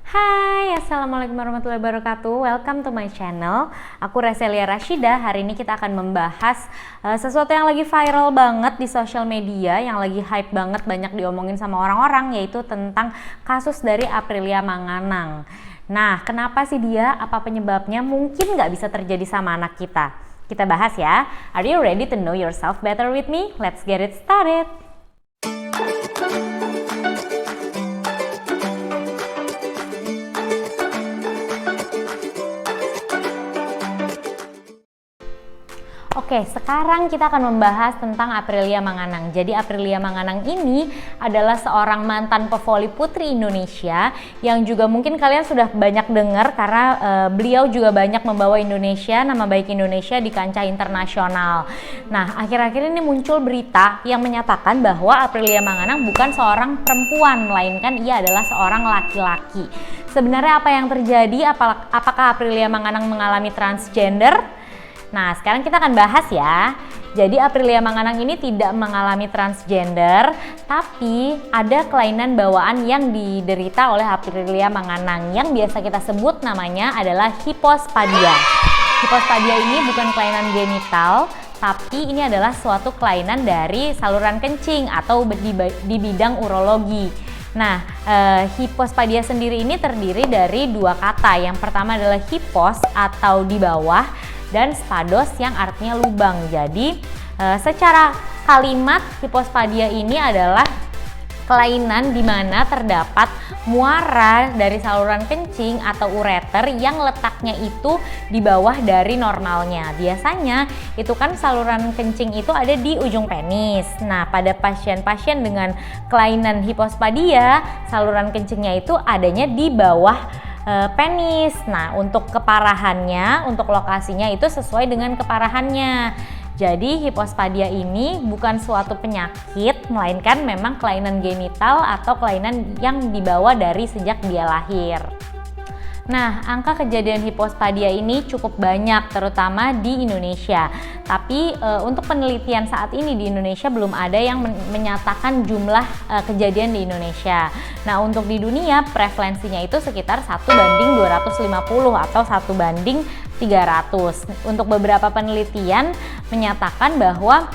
Hai, Assalamualaikum warahmatullahi wabarakatuh. Welcome to my channel. Aku Raselia Rashida. Hari ini kita akan membahas sesuatu yang lagi viral banget di sosial media, yang lagi hype banget, banyak diomongin sama orang-orang, yaitu tentang kasus dari Aprilia Manganang. Nah, kenapa sih dia? Apa penyebabnya? Mungkin nggak bisa terjadi sama anak kita. Kita bahas ya. Are you ready to know yourself better with me? Let's get it started. Oke, sekarang kita akan membahas tentang Aprilia Manganang. Jadi Aprilia Manganang ini adalah seorang mantan pevoli putri Indonesia yang juga mungkin kalian sudah banyak dengar karena beliau juga banyak membawa Indonesia, nama baik Indonesia di kancah internasional. Nah, akhir-akhir ini muncul berita yang menyatakan bahwa Aprilia Manganang bukan seorang perempuan, melainkan ia adalah seorang laki-laki. Sebenarnya apa yang terjadi? Apakah Aprilia Manganang mengalami transgender? Nah, sekarang kita akan bahas ya. Jadi Aprilia Manganang ini tidak mengalami transgender, tapi ada kelainan bawaan yang diderita oleh Aprilia Manganang yang biasa kita sebut namanya adalah hipospadia. Hipospadia ini bukan kelainan genital, tapi ini adalah suatu kelainan dari saluran kencing atau di bidang urologi. Nah, hipospadia sendiri ini terdiri dari dua kata. Yang pertama adalah hipos atau di bawah, dan spados yang artinya lubang. Jadi secara kalimat hipospadia ini adalah kelainan di mana terdapat muara dari saluran kencing atau ureter yang letaknya itu di bawah dari normalnya. Biasanya itu kan saluran kencing itu ada di ujung penis. Nah, pada pasien-pasien dengan kelainan hipospadia, saluran kencingnya itu adanya di bawah penis. Nah, untuk keparahannya, untuk lokasinya itu sesuai dengan keparahannya. Jadi hipospadia ini bukan suatu penyakit, melainkan memang kelainan genital atau kelainan yang dibawa dari sejak dia lahir. Nah, angka kejadian hipospadia ini cukup banyak, terutama di Indonesia. Tapi untuk penelitian saat ini di Indonesia belum ada yang menyatakan jumlah kejadian di Indonesia. Nah, untuk di dunia prevalensinya itu sekitar 1:250 atau 1:300. Untuk beberapa penelitian menyatakan bahwa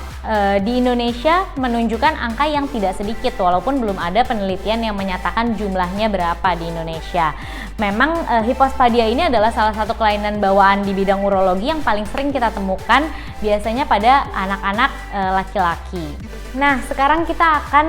di Indonesia menunjukkan angka yang tidak sedikit, walaupun belum ada penelitian yang menyatakan jumlahnya berapa di Indonesia. Memang hipospadia ini adalah salah satu kelainan bawaan di bidang urologi yang paling sering kita temukan, biasanya pada anak-anak laki-laki. Nah, sekarang kita akan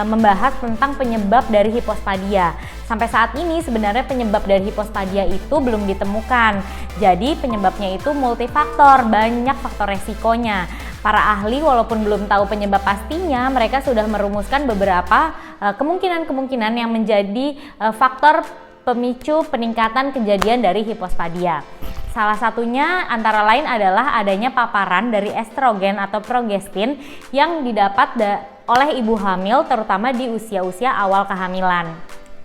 membahas tentang penyebab dari hipospadia. Sampai saat ini sebenarnya penyebab dari hipospadia itu belum ditemukan. Jadi penyebabnya itu multifaktor, banyak faktor resikonya. Para ahli walaupun belum tahu penyebab pastinya, mereka sudah merumuskan beberapa kemungkinan-kemungkinan yang menjadi faktor pemicu peningkatan kejadian dari hipospadia. Salah satunya antara lain adalah adanya paparan dari estrogen atau progestin yang didapat oleh ibu hamil, terutama di usia-usia awal kehamilan.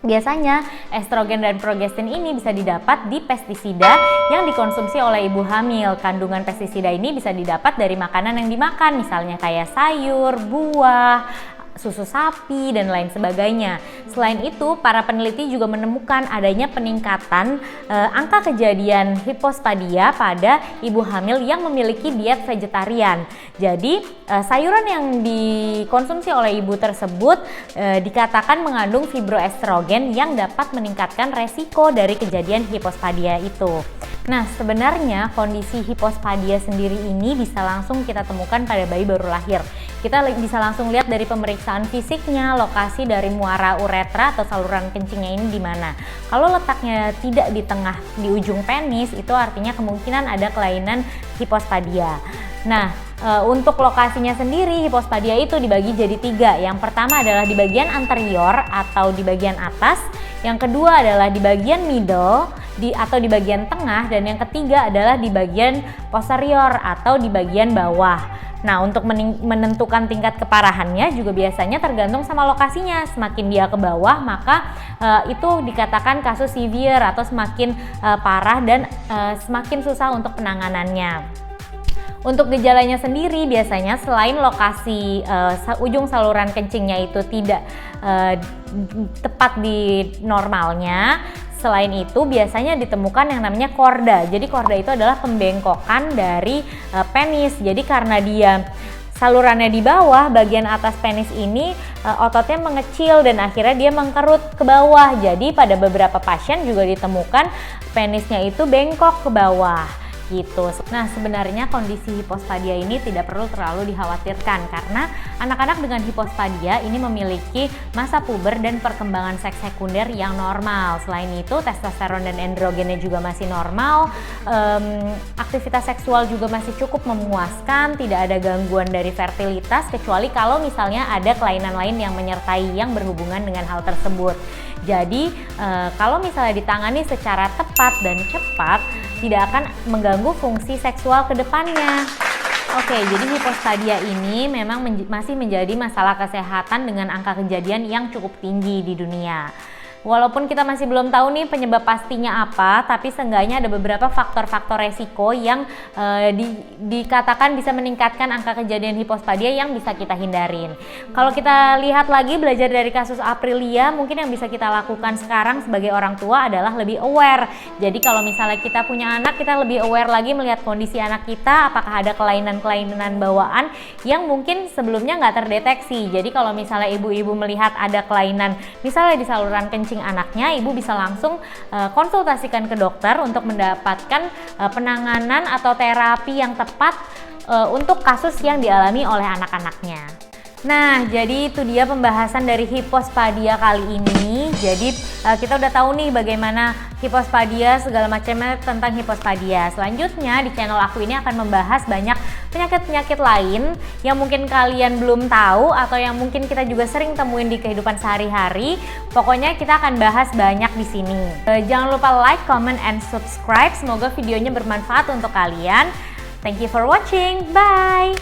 Biasanya estrogen dan progestin ini bisa didapat di pestisida yang dikonsumsi oleh ibu hamil. Kandungan pestisida ini bisa didapat dari makanan yang dimakan, misalnya kayak sayur, buah, susu sapi, dan lain sebagainya. Selain itu, para peneliti juga menemukan adanya peningkatan angka kejadian hipospadia pada ibu hamil yang memiliki diet vegetarian. Jadi, sayuran yang dikonsumsi oleh ibu tersebut dikatakan mengandung fibroestrogen yang dapat meningkatkan resiko dari kejadian hipospadia itu. Nah, sebenarnya kondisi hipospadia sendiri ini bisa langsung kita temukan pada bayi baru lahir. Kita bisa langsung lihat dari pemeriksaan fisiknya, lokasi dari muara uretra atau saluran kencingnya ini di mana. Kalau letaknya tidak di tengah, di ujung penis, itu artinya kemungkinan ada kelainan hipospadia. Nah, untuk lokasinya sendiri, hipospadia itu dibagi jadi 3. Yang pertama adalah di bagian anterior atau di bagian atas. Yang kedua adalah di bagian middle atau di bagian tengah. Dan yang ketiga adalah di bagian posterior atau di bagian bawah. Nah, untuk menentukan tingkat keparahannya juga biasanya tergantung sama lokasinya. Semakin dia ke bawah, maka itu dikatakan kasus severe atau semakin parah dan semakin susah untuk penanganannya. Untuk gejalanya sendiri biasanya selain lokasi ujung saluran kencingnya itu tidak tepat di normalnya, Selain itu biasanya ditemukan yang namanya korda. Jadi korda itu adalah pembengkokan dari penis. Jadi karena dia salurannya di bawah, bagian atas penis ini ototnya mengecil dan akhirnya dia mengkerut ke bawah. Jadi pada beberapa pasien juga ditemukan penisnya itu bengkok ke bawah gitu. Nah, sebenarnya kondisi hipospadia ini tidak perlu terlalu dikhawatirkan karena anak-anak dengan hipospadia ini memiliki masa puber dan perkembangan seks sekunder yang normal. Selain itu, testosteron dan androgennya juga masih normal, aktivitas seksual juga masih cukup memuaskan, tidak ada gangguan dari fertilitas kecuali kalau misalnya ada kelainan lain yang menyertai yang berhubungan dengan hal tersebut. Jadi kalau misalnya ditangani secara tepat dan cepat, tidak akan mengganggu fungsi seksual ke depannya. Oke, jadi hipospadia ini memang masih menjadi masalah kesehatan dengan angka kejadian yang cukup tinggi di dunia. Walaupun kita masih belum tahu nih penyebab pastinya apa, tapi seenggaknya ada beberapa faktor-faktor resiko yang dikatakan bisa meningkatkan angka kejadian hipospadia yang bisa kita hindarin. Kalau kita lihat lagi belajar dari kasus Aprilia, mungkin yang bisa kita lakukan sekarang sebagai orang tua adalah lebih aware. Jadi kalau misalnya kita punya anak, kita lebih aware lagi melihat kondisi anak kita, apakah ada kelainan-kelainan bawaan yang mungkin sebelumnya nggak terdeteksi. Jadi kalau misalnya ibu-ibu melihat ada kelainan, misalnya di saluran kencing anaknya, ibu bisa langsung konsultasikan ke dokter untuk mendapatkan penanganan atau terapi yang tepat untuk kasus yang dialami oleh anak-anaknya. Nah, jadi itu dia pembahasan dari hipospadia kali ini. Jadi kita udah tahu nih bagaimana hipospadia, segala macamnya tentang hipospadia. Selanjutnya di channel aku ini akan membahas banyak penyakit-penyakit lain yang mungkin kalian belum tahu atau yang mungkin kita juga sering temuin di kehidupan sehari-hari. Pokoknya kita akan bahas banyak di sini. Jangan lupa like, comment, and subscribe. Semoga videonya bermanfaat untuk kalian. Thank you for watching. Bye!